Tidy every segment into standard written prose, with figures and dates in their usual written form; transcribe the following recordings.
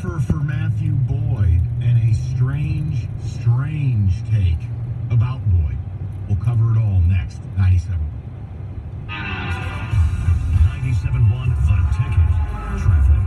offer for Matthew Boyd and a strange take about Boyd. We'll cover it all next. 97. 97.1 The Ticket. Traffic.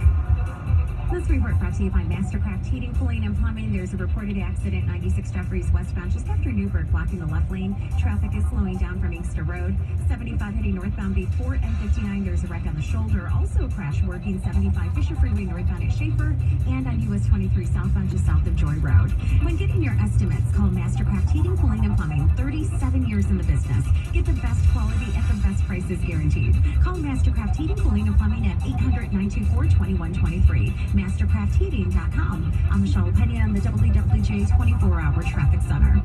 This report brought to you by Mastercraft Heating, Cooling, and Plumbing. There's a reported accident 96 Jeffries westbound just after Newburgh, blocking the left lane. Traffic is slowing down from Inkster Road. 75 heading northbound before M59. There's a wreck on the shoulder. Also a crash working 75 Fisher Freeway northbound at Schaefer and on US 23 southbound just south of Joy Road. When getting your estimates, call Mastercraft Heating, Cooling, and Plumbing. 37 years in the business. Get the best quality at the best prices guaranteed. Call Mastercraft Heating, Cooling, and Plumbing at 800-924-2123. MastercraftHeating.com on the Michelle Penny on the WWJ 24-hour traffic center.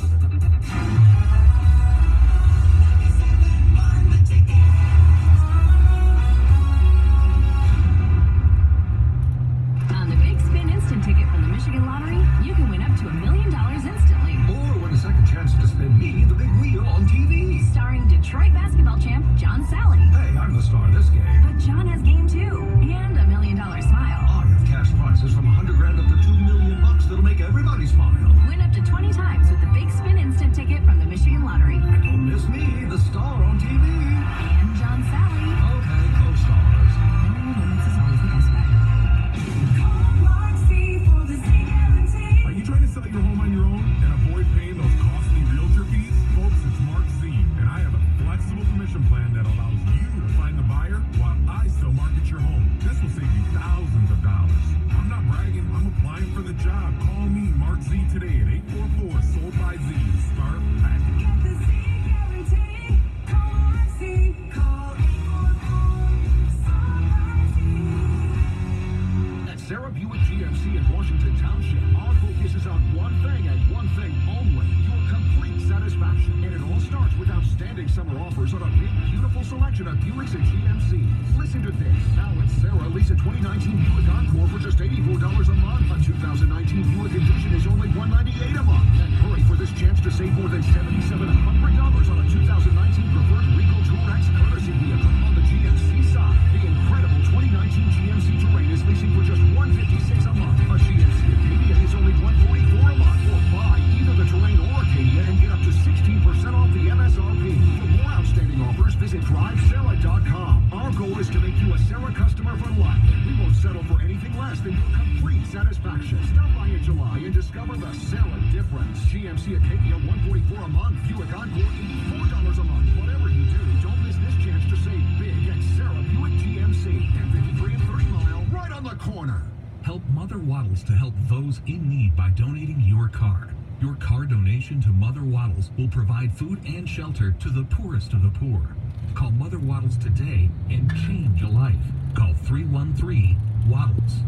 On the Big Spin Instant Ticket from the Michigan Lottery, you can win up to $1 million instantly. Or win a second chance to spin me the big wheel on TV. Starring Detroit basketball champ John Sally. Hey, I'm the star of this game. But John has game too, and $1 million smile. I have cash prizes from $100,000 up to $2 million that'll make everybody smile. Win up to 20 times with the Big Spin Instant Ticket from the Michigan Lottery. And don't miss me, the star on TV. And John Sally. Okay, co-stars. Minimum limits is always the best bet. Are you trying to sell your home on your own and avoid paying those costly realtor fees? Folks, it's Mark Z, and I have a flexible commission plan that allows you to find the buyer while I still market your home. This will save you thousands of dollars. I'm not bragging, I'm applying for the job. Call me, Mark Z, today at 844 Sold by Z. Start package. Get the Z guarantee. Call Mark Z. Call 844 Sold by Z. At Sarah Buick GMC in Washington Township, our focus is on one thing and one thing only, your complete satisfaction. And it all starts with outstanding summer offers on a big, beautiful selection of Buicks and GMCs. Listen to this. Now at Sarah, lease a 2019 Buick Encore for just $84 a month. A 2019 Buick Envision is only $198 a month. And hurry for this chance to save more than $7,700 on a 2019 Preferred Regal Tour X courtesy vehicle. On the GMC side, the incredible 2019 GMC Terrain is leasing for just $156 a month. A GMC Acadia is only $144 a month. Or buy either the Terrain or Acadia and get up to 16% off the MSRP. For more outstanding offers, visit DriveSarah.com. Our goal is to make you a Sarah customer for life. We won't settle for anything less than your complete satisfaction. Stop by in July and discover the Sarah difference. GMC Acadia, $144 a month. Buick Encore, $84 a month. Whatever you do, don't miss this chance to save big at Sarah Buick GMC. At 53 and 30 Mile, right on the corner. Help Mother Waddles to help those in need by donating your car. Your car donation to Mother Waddles will provide food and shelter to the poorest of the poor. Call Mother Waddles today and change a life. Call 313-WADDLES.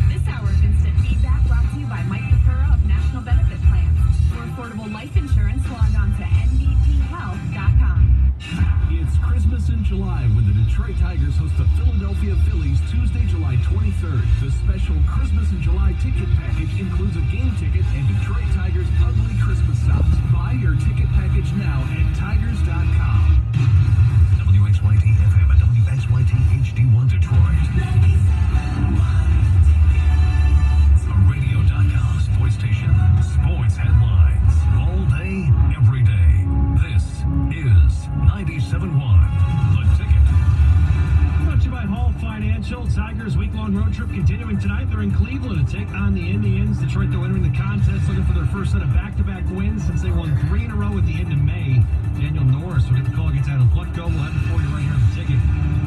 This hour of instant feedback brought to you by Mike Pecora of National Benefit Plans. For affordable life insurance, log on to nbthealth.com. It's Christmas in July when the Detroit Tigers host the Philadelphia Phillies Tuesday, July 23rd. The special Christmas in July ticket package includes a game ticket and Detroit Tigers ugly Christmas socks. Buy your ticket package now at tigers.com. WXYT FM and WXYT HD1 Detroit. A radio.com sports station. Sports headlines. All day, every day. This is 97.1 The Ticket. Brought to you by Hall Financial. Tigers week-long road trip continuing tonight. They're in Cleveland to take on the Indians. Detroit, though, entering the contest, looking for their first set of back-to-back wins since they won 3 in a row at the end of May. Daniel Norris will get the call against Adam Plutko. We'll have it for you right here on The Ticket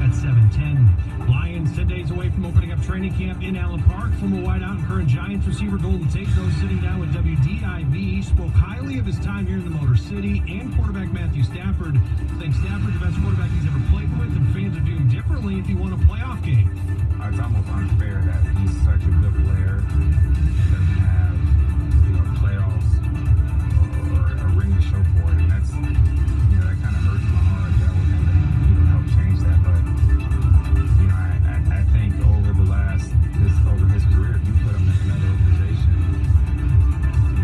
at 7:10. Lions 10 days away from opening up training camp in Allen Park. Former wideout and current Giants receiver Golden Tate, though, sitting down with WDIV, spoke highly of his time here in the Motor City and quarterback Matthew Stafford, saying Stafford the best quarterback he's ever played with, and fans are doing differently if he won a playoff game. It's almost unfair that he's such a good player, doesn't have, playoffs or a ring to show for it, and that's, that kind of hurts my heart that we're going to, help change that. But, I think over his career, if you put him in another organization,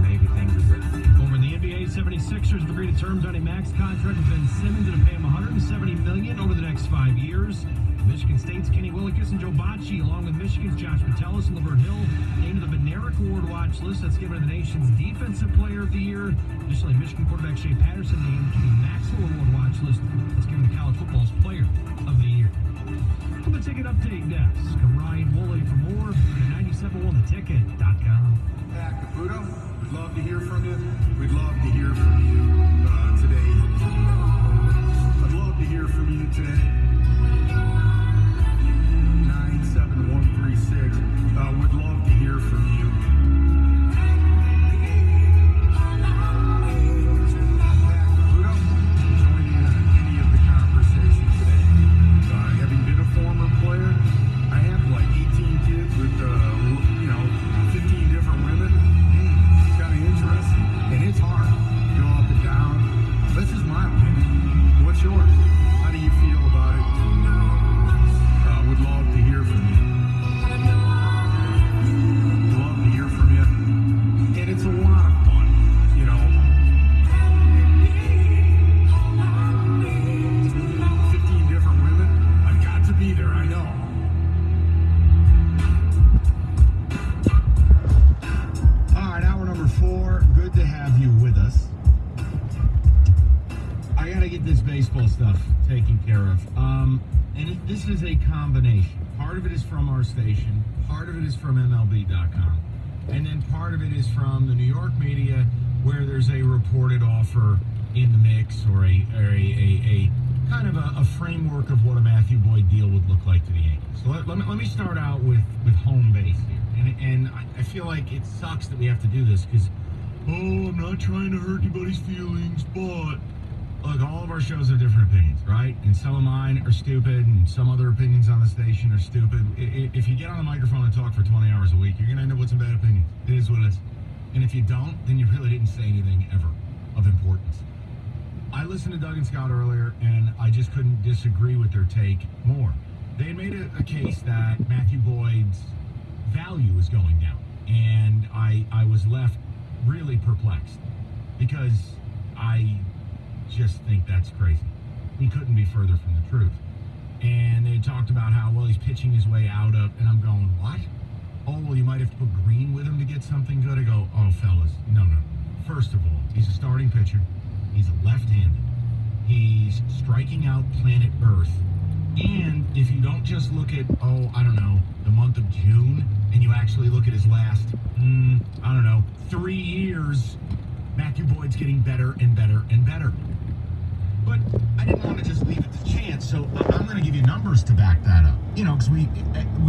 maybe things are different. Over in the NBA, 76ers have agreed to terms on a max contract with Ben Simmons and pay him $170 million over the next 5 years. Michigan State's Kenny Willekes and Joe Bocci, along with Michigan's Josh Metellus and Laverne Hill, named to the Bednarik Award watch list. That's given to the nation's Defensive Player of the Year. Additionally, Michigan quarterback Shea Patterson named to the Maxwell Award watch list. That's given to college football's Player of the Year. From the Ticket Update desk, I'm Ryan Woolley. For more, go to 971theticket.com. Pat Caputo, we'd love to hear from you. We'd love to hear from you today. I'd love to hear from you today. 97136. Would love to hear from you. Pat Caputo, join in on any of the conversation today. Having been a former player, I have like 18 kids with 15 different women. Kind of interesting, and it's hard. Go up and down. This is my opinion. What's yours? How do you feel about it? Would love to hear from you. Love to hear from you. And it's a lot of fun, you know. 15 different women. I've got to be there, I know. All right, hour number 4. Good to have you with us. I got to get this baseball stuff taken care of. This is a combination. Part of it is from our station, part of it is from MLB.com, and then part of it is from the New York media, where there's a reported offer in the mix, or a kind of a framework of what a Matthew Boyd deal would look like to the Yankees. So let me start out with home base here, and I feel like it sucks that we have to do this because, I'm not trying to hurt anybody's feelings, but look, all of our shows have different opinions, right? And some of mine are stupid, and some other opinions on the station are stupid. If you get on a microphone and talk for 20 hours a week, you're going to end up with some bad opinions. It is what it is. And if you don't, then you really didn't say anything ever of importance. I listened to Doug and Scott earlier, and I just couldn't disagree with their take more. They had made a case that Matthew Boyd's value is going down, and I was left really perplexed because I just think that's crazy. He couldn't be further from the truth. And they talked about how, well, he's pitching his way out of, and I'm going, what? Oh, well, you might have to put Green with him to get something good. I go, oh, fellas, no. First of all, he's a starting pitcher. He's left-handed. He's striking out planet Earth. And if you don't just look at, the month of June, and you actually look at his last, 3 years, Matthew Boyd's getting better and better and better. But I didn't want to just leave it to chance, so I'm going to give you numbers to back that up. You know, because we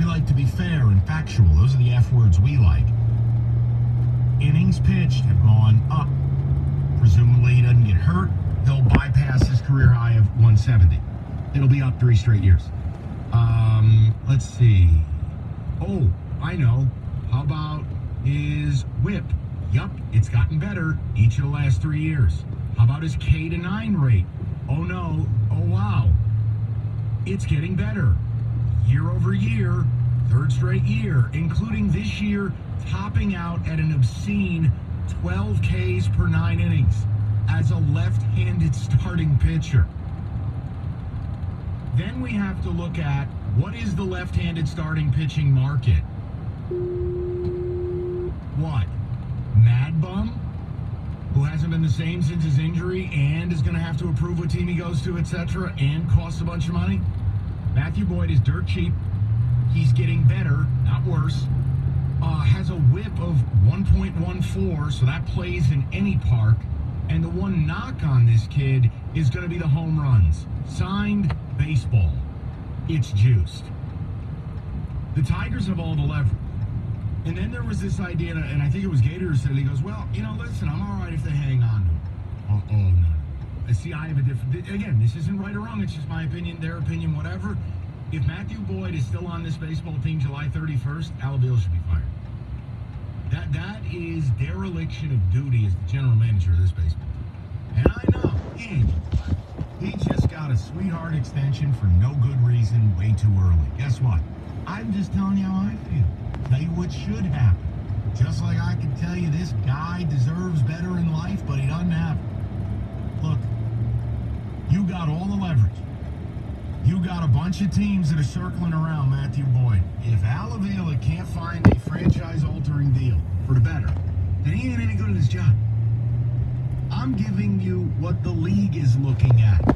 like to be fair and factual. Those are the F words we like. Innings pitched have gone up. Presumably he doesn't get hurt. He'll bypass his career high of 170. It'll be up 3 straight years. Let's see. Oh, I know. How about his whip? Yup, it's gotten better each of the last 3 years. How about his K to 9 rate? Oh no, oh wow. It's getting better. Year over year, 3rd straight year, including this year topping out at an obscene 12 Ks per 9 innings as a left-handed starting pitcher. Then we have to look at what is the left-handed starting pitching market? What? Mad Bum, who hasn't been the same since his injury and is going to have to approve what team he goes to, etc., and costs a bunch of money? Matthew Boyd is dirt cheap. He's getting better, not worse. Has a whip of 1.14, so that plays in any park. And the one knock on this kid is going to be the home runs. Signed baseball. It's juiced. The Tigers have all the leverage. And then there was this idea, and I think it was Gator who said, he goes, well, listen, I'm all right if they hang on to him. Oh, no. See, I have a different, again, this isn't right or wrong, it's just my opinion, their opinion, whatever. If Matthew Boyd is still on this baseball team July 31st, Al Beal should be fired. That is dereliction of duty as the general manager of this baseball team. And I know, he just got a sweetheart extension for no good reason way too early. Guess what? I'm just telling you how I feel. Tell you what should happen. Just like I can tell you this guy deserves better in life, but he doesn't have it. Look, you got all the leverage. You got a bunch of teams that are circling around Matthew Boyd. If Al Avila can't find a franchise-altering deal for the better, then he ain't any good at his job. I'm giving you what the league is looking at.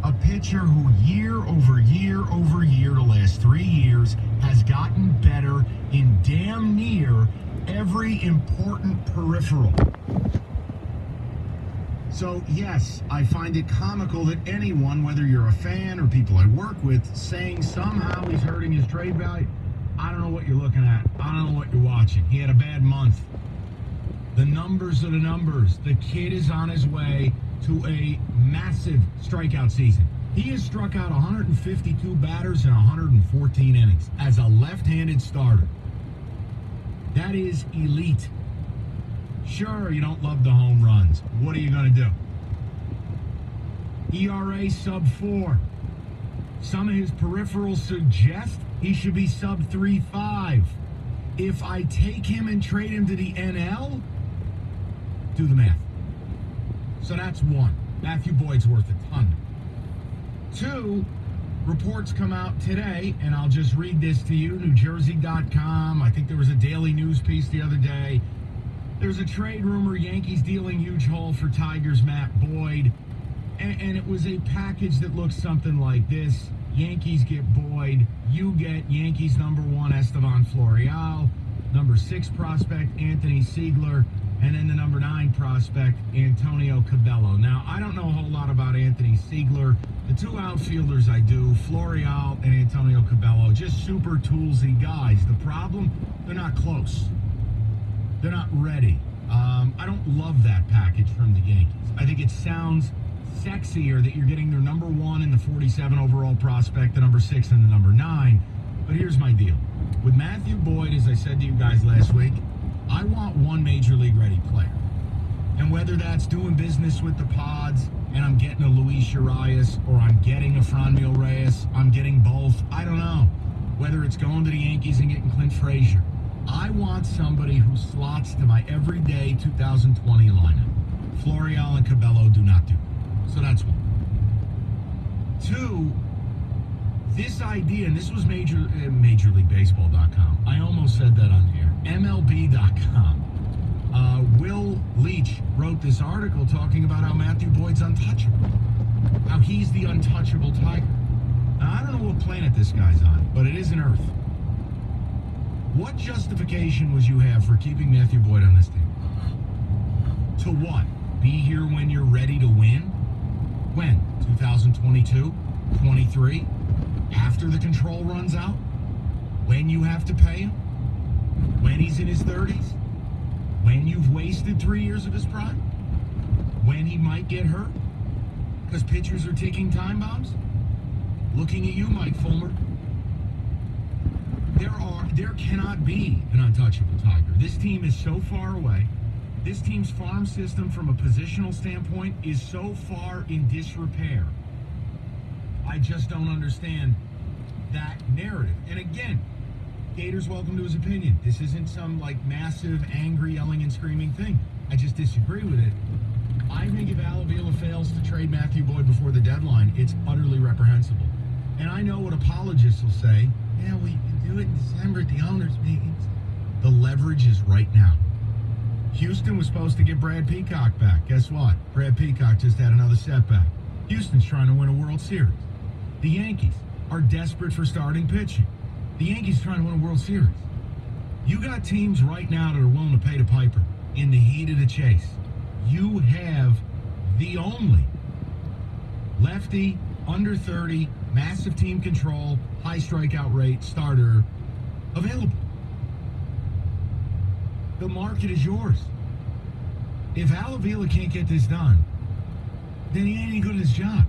A pitcher who year over year over year, the last 3 years, has gotten better in damn near every important peripheral. So, yes, I find it comical that anyone, whether you're a fan or people I work with, saying somehow he's hurting his trade value. I don't know what you're looking at. I don't know what you're watching. He had a bad month. The numbers are the numbers. The kid is on his way to a massive strikeout season. He has struck out 152 batters in 114 innings as a left-handed starter. That is elite. Sure, you don't love the home runs. What are you going to do? ERA sub 4. Some of his peripherals suggest he should be sub 3.5. If I take him and trade him to the NL, do the math. So that's one. Matthew Boyd's worth a ton. 2, reports come out today, and I'll just read this to you. NewJersey.com. I think there was a daily news piece the other day. There's a trade rumor, Yankees dealing huge haul for Tigers' Matt Boyd. And it was a package that looks something like this. Yankees get Boyd. You get Yankees number 1, Estevan Florial. Number 6 prospect, Anthony Siegler. And then the number 9 prospect, Antonio Cabello. Now, I don't know a whole lot about Anthony Siegler. The 2 outfielders I do, Florial and Antonio Cabello, just super toolsy guys. The problem, they're not close. They're not ready. I don't love that package from the Yankees. I think it sounds sexier that you're getting their number 1 and the 47 overall prospect, the number 6 and the number 9. But here's my deal. With Matthew Boyd, as I said to you guys last week, I want one major league ready player. And whether that's doing business with the Pods and I'm getting a Luis Urias or I'm getting a Franmil Reyes, I'm getting both, I don't know. Whether it's going to the Yankees and getting Clint Frazier. I want somebody who slots to my everyday 2020 lineup. Florial and Cabello do not do. So that's one. 2, this idea, and this was MajorLeagueBaseball.com. I almost said that on the air. MLB.com. Will Leach wrote this article talking about how Matthew Boyd's untouchable. How he's the untouchable Tiger. Now, I don't know what planet this guy's on, but it isn't Earth. What justification would you have for keeping Matthew Boyd on this team? To what? Be here when you're ready to win? When? 2022? 23? After the control runs out? When you have to pay him? When he's in his 30s? When you've wasted 3 years of his prime? When he might get hurt? Because pitchers are ticking time bombs? Looking at you, Mike Fulmer. There cannot be an untouchable Tiger. This team is so far away. This team's farm system from a positional standpoint is so far in disrepair. I just don't understand that narrative. And again, Gator's welcome to his opinion. This isn't some like massive, angry, yelling and screaming thing. I just disagree with it. I think if Al Avila fails to trade Matthew Boyd before the deadline, it's utterly reprehensible. And I know what apologists will say. Yeah, we can do it in December at the owners' meetings. The leverage is right now. Houston was supposed to get Brad Peacock back. Guess what? Brad Peacock just had another setback. Houston's trying to win a World Series. The Yankees are desperate for starting pitching. The Yankees are trying to win a World Series. You got teams right now that are willing to pay the piper in the heat of the chase. You have the only lefty, under 30, massive team control, high strikeout rate starter available. The market is yours. If Al Avila can't get this done, then he ain't any good at his job.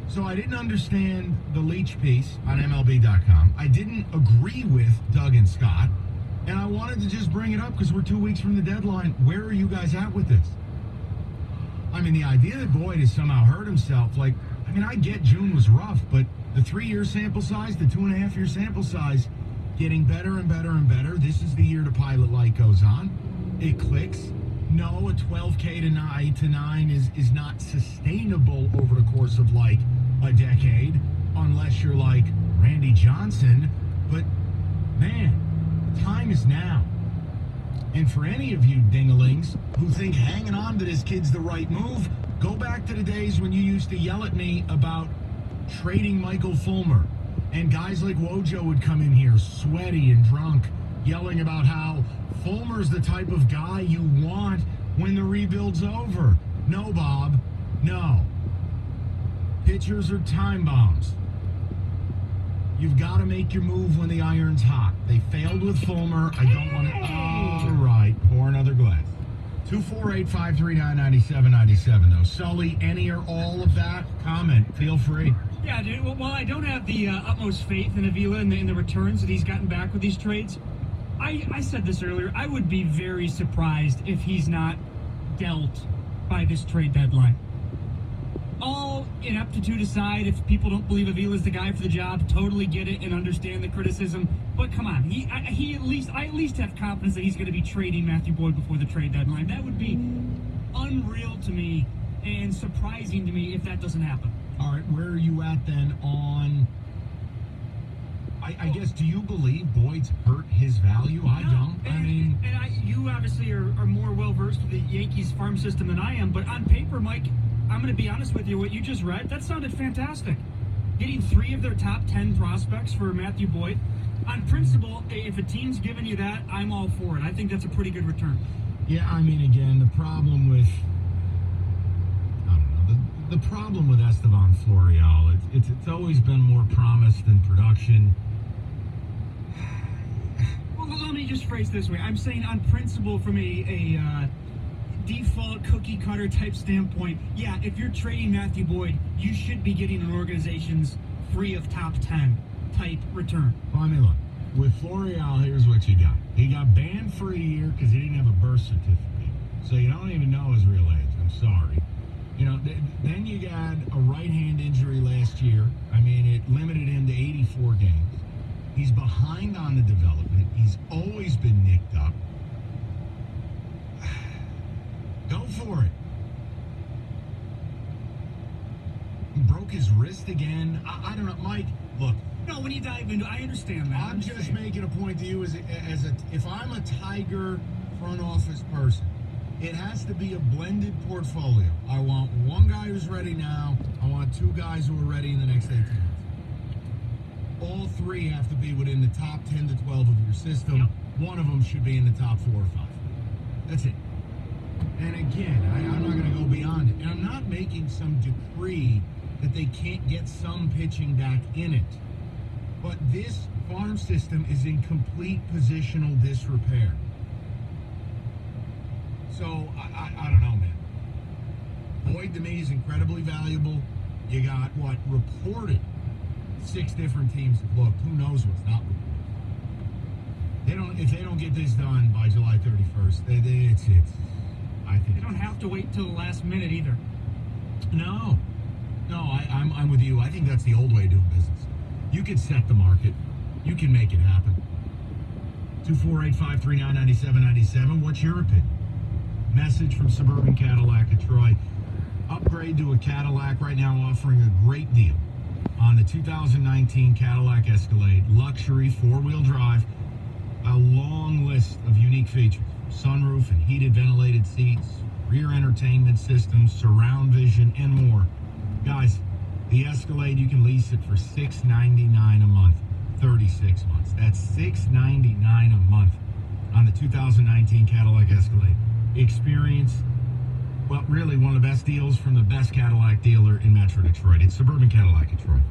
So I didn't understand the Leach piece on MLB.com. I didn't agree with Doug and Scott. And I wanted to just bring it up because we're 2 weeks from the deadline. Where are you guys at with this? I mean, the idea that Boyd has somehow hurt himself, like, I mean, I get June was rough, but the 3-year sample size, the 2.5-year sample size, getting better and better and better. This is the year the pilot light goes on. It clicks. No, a 12K to 9 is not sustainable over the course of like a decade, unless you're like Randy Johnson. But, man, time is now. And for any of you dinglings who think hanging on to this kid's the right move, go back to the days when you used to yell at me about trading Michael Fulmer. And guys like Wojo would come in here sweaty and drunk, yelling about how Fulmer's the type of guy you want when the rebuild's over. No, Bob. No. Pitchers are time bombs. You've got to make your move when the iron's hot. They failed with Fulmer. I don't want to... All right. Pour another glass. 248-539-9797, though. Sully, any or all of that? Comment. Feel free. Yeah, dude. Well, while I don't have the utmost faith in Avila and in the returns that he's gotten back with these trades, I said this earlier. I would be very surprised if he's not dealt by this trade deadline. All ineptitude aside, if people don't believe Avila's the guy for the job, totally get it and understand the criticism. But come on, I at least have confidence that he's going to be trading Matthew Boyd before the trade deadline. That would be unreal to me and surprising to me if that doesn't happen. All right, where are you at then on... I guess, do you believe Boyd's hurt his value? I don't. You obviously are more well-versed with the Yankees farm system than I am, but on paper, Mike, I'm going to be honest with you, what you just read, that sounded fantastic. Getting 3 of their top 10 prospects for Matthew Boyd, on principle, if a team's giving you that, I'm all for it. I think that's a pretty good return. Yeah, again, the problem with... The problem with Estevan Florial, it's always been more promise than production. Well, let me just phrase this way. I'm saying on principle from a default cookie cutter type standpoint, yeah, if you're trading Matthew Boyd, you should be getting an organization's 3 of top 10 type return. Well, look, with Florial, here's what you got. He got banned for a year because he didn't have a birth certificate. So you don't even know his real age. I'm sorry. Then you got a right hand injury last year. It limited him to 84 games. He's behind on the development. He's always been nicked up. Go for it. He broke his wrist again. I don't know, Mike. Look. No, when you dive into, I understand that. I'm just making a point to you if I'm a Tiger front office person, it has to be a blended portfolio. I want one guy who's ready now. I want 2 guys who are ready in the next 18 months. All 3 have to be within the top 10 to 12 of your system. Yep. One of them should be in the top 4 or 5. That's it. And again, I'm not going to go beyond it. And I'm not making some decree that they can't get some pitching back in it. But this farm system is in complete positional disrepair. So, I don't know, man. Boyd, to me, is incredibly valuable. You got, reported 6 different teams have looked. Who knows what's not reported? If they don't get this done by July 31st, I think... They don't have to wait till the last minute either. No, I'm with you. I think that's the old way of doing business. You can set the market. You can make it happen. 248-539-9797. What's your opinion? Message from Suburban Cadillac of Troy. Upgrade to a Cadillac right now, offering a great deal on the 2019 Cadillac Escalade. Luxury 4-wheel drive. A long list of unique features. Sunroof and heated ventilated seats, rear entertainment systems, surround vision, and more. Guys, the Escalade, you can lease it for $699 a month, 36 months. That's $699 a month on the 2019 Cadillac Escalade. Experience, really one of the best deals from the best Cadillac dealer in Metro Detroit. It's Suburban Cadillac Detroit.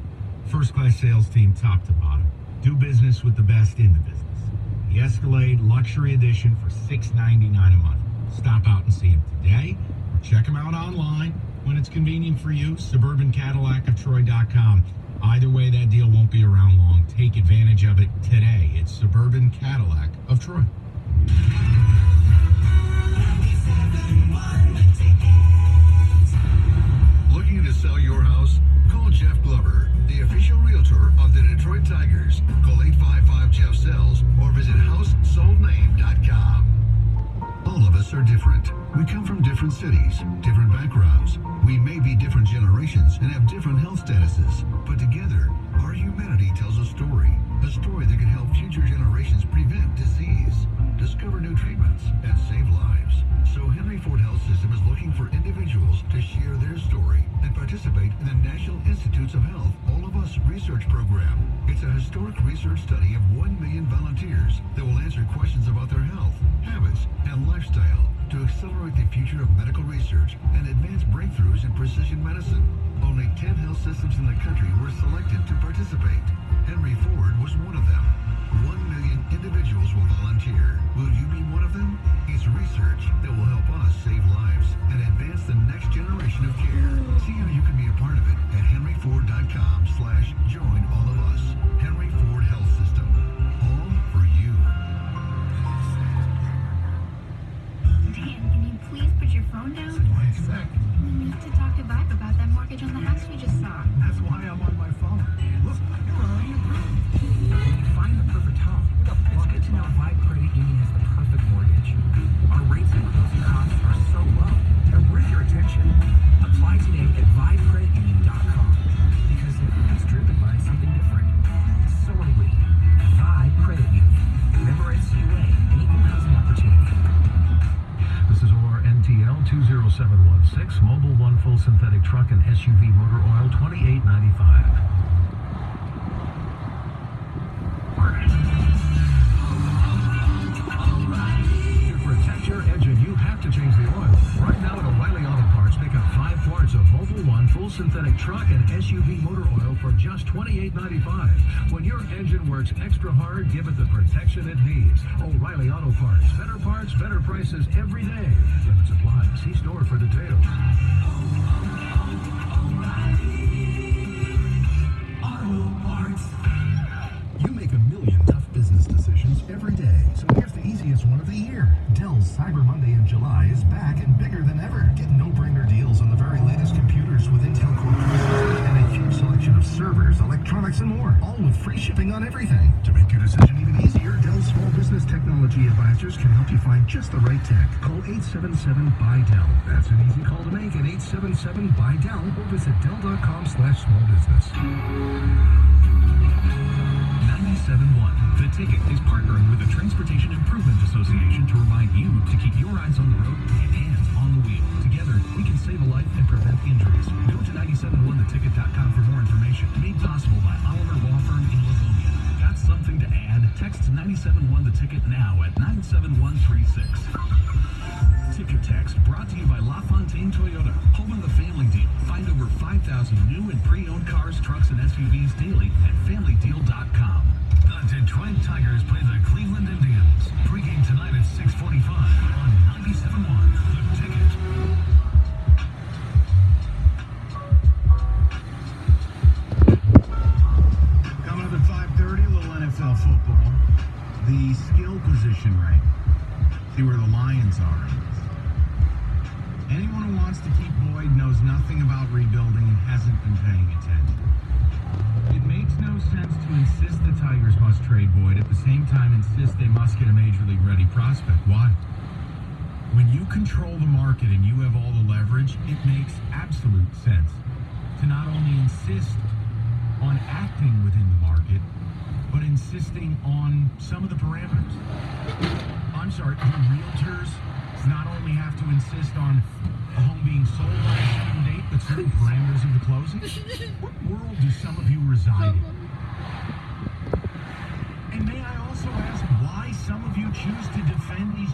First-class sales team, top to bottom. Do business with the best in the business. The Escalade Luxury Edition for $699 a month. Stop out and see them today, or check them out online when it's convenient for you, SuburbanCadillacofTroy.com. Either way, that deal won't be around long. Take advantage of it today. It's Suburban Cadillac of Troy. Looking to sell your house? Call Jeff Glover, the official realtor of the Detroit Tigers. Call 855-JEFF-SELLS or visit HouseSoldName.com. All of us us are different. We come from different cities, different backgrounds. We may be different generations and have different health statuses, but together, our humanity tells a story that can help future generations prevent disease, discover new treatments, and save lives. So Henry Ford Health System is looking for individuals to share their story and participate in the National Institutes of Health All of Us research program. It's a historic research study of 1 million volunteers that will answer questions about their health, habits, and lifestyle to accelerate the future of medical research and advance breakthroughs in precision medicine. Only 10 health systems in the country were selected to participate. Henry Ford was one of them. 1 million individuals will volunteer. Will you be one of them? It's research that will help us save lives and advance the next generation of care. See how you can be a part of it at henryford.com/join all of us. Henry Ford Health System. All for you. Dan, can you please put your phone down? Why is that? We need to talk to Vibe about that mortgage on the house we just saw. That's why I'm on my phone. Look, you're already approved. When you find the perfect home, it's good to know Vibe Credit Union is the perfect mortgage. Our rates and closing costs are so low, they're worth your attention. Apply today at vibecreditunion.com because it's driven by something different. So are we. Vibe Credit Union. Member NCUA, an equal housing opportunity. This is ORNTL 20716, Mobile One full synthetic truck and SUV motor oil, $28.95. To protect your engine, you have to change the oil. Right now at O'Reilly Auto Parts, pick up 5 quarts of Mobile One full synthetic truck and SUV motor oil for just $28.95. When your engine works extra hard, give it the protection it needs. O'Reilly Auto Parts. Better prices every day. Limit supply. See store for details. Auto Parts. You make a million tough business decisions every day, so here's the easiest one of the year. Dell's Cyber Monday in July is back and bigger than ever. Get no-brainer deals on the very latest computers with Intel Core processors and a huge selection of servers, electronics, and more, all with free shipping on everything. To make your decision even easier, Dell's Small Business Technology Advisors can help you find just the right tech. Call 877-BUY-DELL. That's an easy call to make at 877-BUY-DELL or visit Dell.com/smallbusiness. 97.1 The Ticket is partnering with the Transportation Improvement Association to remind you to keep your eyes on the road and hands on the wheel. Together, we can save a life and prevent injuries. Go to 971theticket.com for more information. Made possible by Oliver Law Firm in Livonia. Got something to add? Text 971 The Ticket now at 97136. Ticket Text brought to you by LaFontaine Toyota, home of the family deal. Find over 5,000 new and pre-owned cars, trucks, and SUVs daily at FamilyDeal.com. The Detroit Tigers play the Cleveland Indians. Pre-game tonight at 6:45 on 97.1 The Ticket. Coming up at 5:30, a little NFL football. The skill position rank. See where the Lions are. Anyone who wants to keep Boyd knows nothing about rebuilding and hasn't been paying attention. It makes no sense to insist the Tigers must trade Boyd, at the same time insist they must get a Major League ready prospect. Why? When you control the market and you have all the leverage, it makes absolute sense to not only insist on acting within the market, but insisting on some of the parameters. I'm sorry, the realtors not only have to insist on a home being sold by a certain date, but certain parameters of the closing? What world do some of you reside in? And may I also ask why some of you choose to defend these...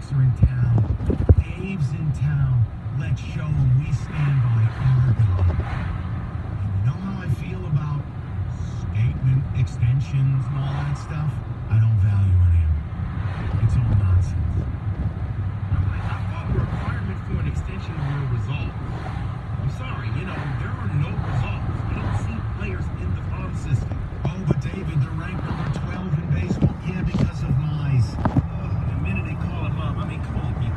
Bucks are in town. Dave's in town. Let's show him we stand by our guy. And you know how I feel about statement extensions and all that stuff? I don't value any of it. It's all nonsense. I thought the requirement for an extension were results. I'm sorry, there are no results. You don't see players in the farm system. Oh, but David, they're ranked number 12 in baseball. Yeah, because of mice. The minute they call him up, I mean, come on, people.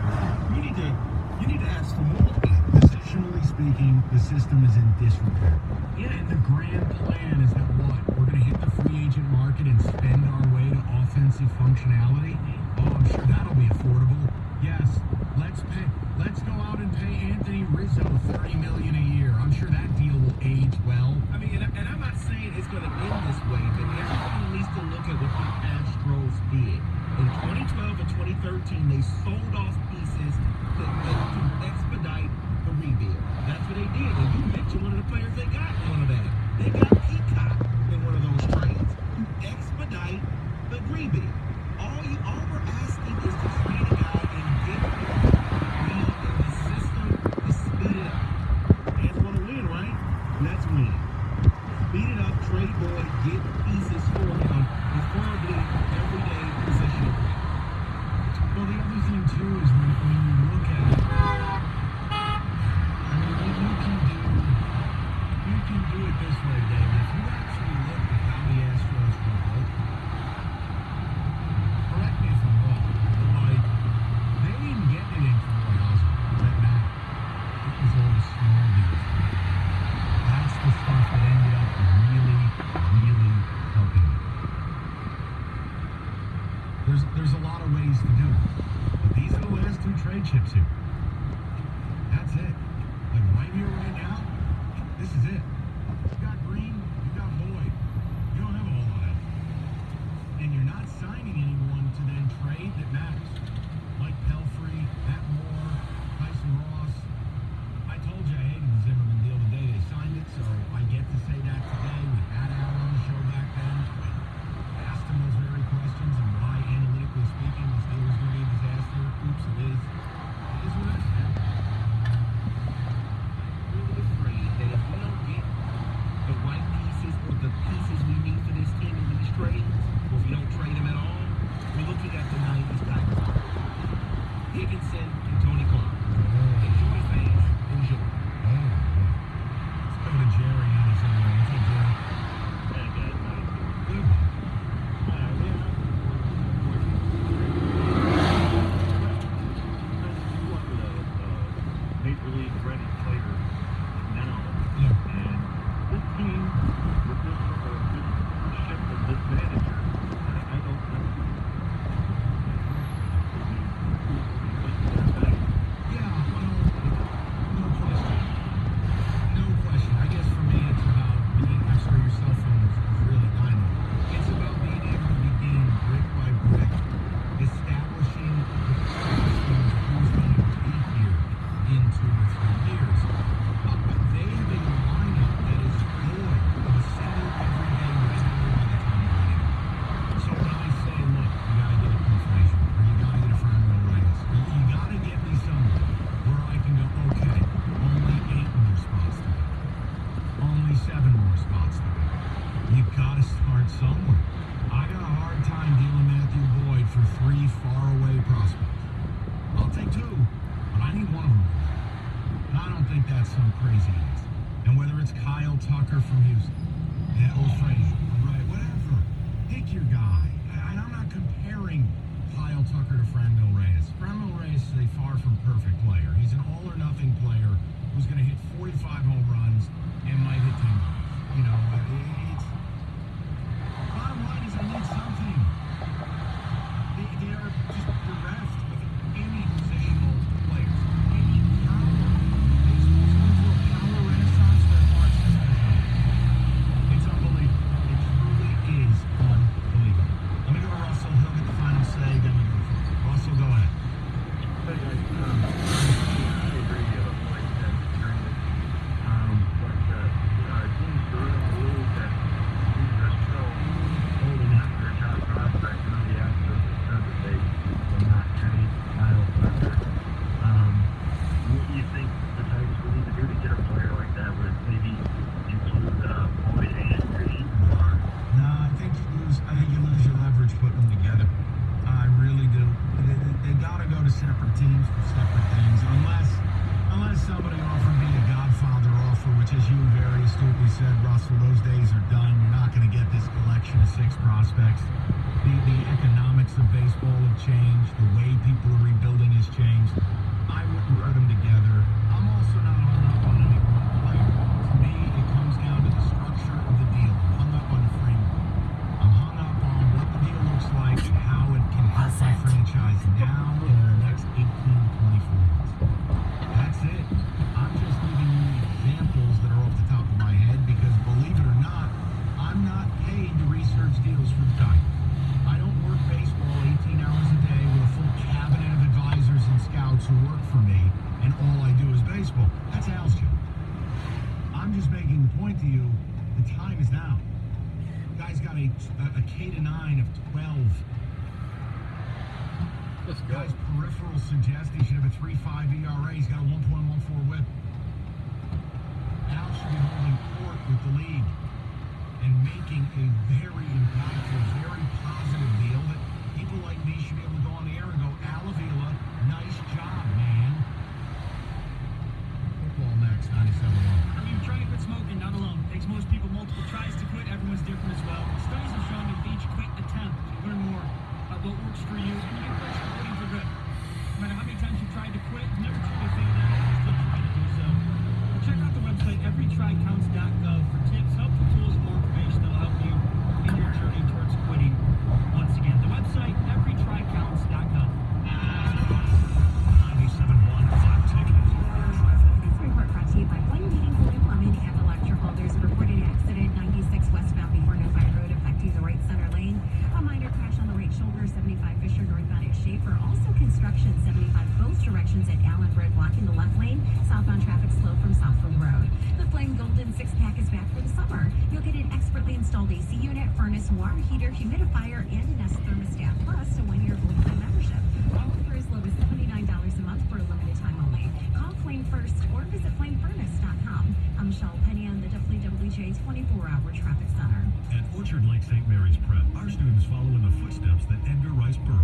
You need to ask for more. Positionally speaking, the system is in disrepair. Yeah, And the grand plan is that what? We're going to hit the free agent market and spend our way to offensive functionality? Oh, I'm sure that'll be affordable. Yes, let's go out and pay Anthony Rizzo $30 million a year. I'm sure that deal will age well. I mean, and I'm not saying it's going to end this way, but everybody needs to look at what the Astros did. In 2012 and 2013, they sold off pieces to expedite the rebuild. That's what they did. And you mentioned one of the players they got in one of that. They got Peacock in one of those trades to expedite the rebuild. All we're asking is to trade a guy and get him in the system to speed it up. And want to win, right? Let's win. Speed it up, trade boy, get pieces for him, preferably everyday position of play. Well, the other thing, too, is when you look at it, I mean, you can do it this way, David. If you actually look at how the Astros were built, correct me if I'm wrong, but like, they didn't get anything from Roy Oswalt. That mattered. It was all the small deals. That's the stuff that ended up really, really helping them. There's a lot of ways to do it, but these are the last two trade chips here. That's it. Like right here, right now, this is it. You got Green, you got Boyd. You don't have a whole lot else. And you're not signing anyone to then trade that matters. Like Pelfrey, Matt Moore, Tyson Ross. I told you I hated the Zimmerman deal the day they signed it, so I get to say that today. We had Alan on the show back then. I asked him those very questions and why, analytically speaking, this deal was going to be a disaster. Oops, it is. It is what it is, man. Really afraid that if we don't get the right pieces or the pieces we need for this team in these trades, or if we don't trade them at all, we're looking at the 90s Packers. Higginson and Tony Clark. Enjoy, fans. Enjoy. Let's go to Jerry in his area. What's up, Jerry? Good. Major League ready player now. Yeah. And this team, with this ship of this manager, I don't know. Yeah, well, no question. No question. I guess for me, it's about being, I'm sorry, your cell phone is really dying. It's about being able to begin brick by brick, establishing the systems of who's going to be here in 2 or 3 years. But they have a lineup that is void of a single everyday regular by the time you're in. So when I say, look, you got to get a confirmation, or you got to get a Fernando Reyes, you got to get me someone where I can go, okay, only 8 more spots to go. Only 7 more spots to go. You've got to start somewhere. I got a hard time dealing Matthew Boyd for 3 faraway prospects. I'll take 2, but I need one of them. And I don't think that's some crazy answer. And whether it's Kyle Tucker from Houston, or Frazier, right, whatever, pick your guy. And I'm not comparing Kyle Tucker to Fernando Reyes. Fernando Reyes is a far from perfect player. He's an all-or-nothing player who's going to hit 45 home runs and might hit 10 goals. You know, it's... Bottom line is I need something. They are just bereft of any positional players. Any power. Baseball's going through a power renaissance that Mark system knows. It's unbelievable. It truly is unbelievable. Let me go to Russell. He'll get the final say. Then we go to Phil. Russell, go ahead. Hey guys, I agree with Mike that during the but said, Russell, those days are done. You're not going to get this collection of 6 prospects. The economics of baseball have changed. The way people are rebuilding has changed. I wouldn't put them together. I'm also not hung up on any one player. To me, it comes down to the structure of the deal. I'm hung up on the framework. I'm hung up on what the deal looks like and how it can help my franchise now and in the next 18 to 24 months. That's it. I'm just giving you examples that are off the top of my head because, believe it or not, I'm not paid to research deals for the Tigers. I don't work baseball 18 hours a day with a full cabinet of advisors and scouts who work for me, and all I do is baseball. That's Al's job. I'm just making the point to you, the time is now. Guy's got a K-9 of 12. This guy's peripherals suggest he should have a 3.5 ERA. He's got a 1.14 whip. Al should be holding court with the league and making a very impactful, very positive deal that people like me should be able to go on the air and go, Al Avila, nice job, man. Football next, 97.1. I mean, trying to quit smoking, not alone. Takes most people multiple tries to quit. Everyone's different as well. Studies have shown that with each quit attempt, you learn more about what works for you, and you get closer to quitting for good. No matter how many times you've tried to quit, you never truly failed at it. You're still trying to do so. But check out the website everytrycounts.gov for tips, helpful tools, and more information that will help you in your journey towards quitting. Once again, the website everytrycounts.gov. 97.1 Flat Ticket. This report brought to you by Blaine Heating, Cooling, Plumbing, and Electrical. There's a reported accident 96 westbound before Novi Road affecting the right center lane. A minor crash on the right shoulder, 75 Fisher northbound at Schaefer. Also construction 75 both directions at Allen Road blocking the left lane. Southbound traffic slow from Southfield Road. The Flame Golden 6-pack is back for the summer. You'll get an expertly installed AC unit, furnace, water heater, humidifier, and a Nest thermostat, plus a 1-year Gold Plan membership. All for as low as $79 a month for a limited time only. Call Flame first or visit flamefurnace.com. I'm Michelle Penny on the WWJ 24-hour traffic center. At Orchard Lake St. Mary's Prep, our students follow in the footsteps that Edgar Rice Burroughs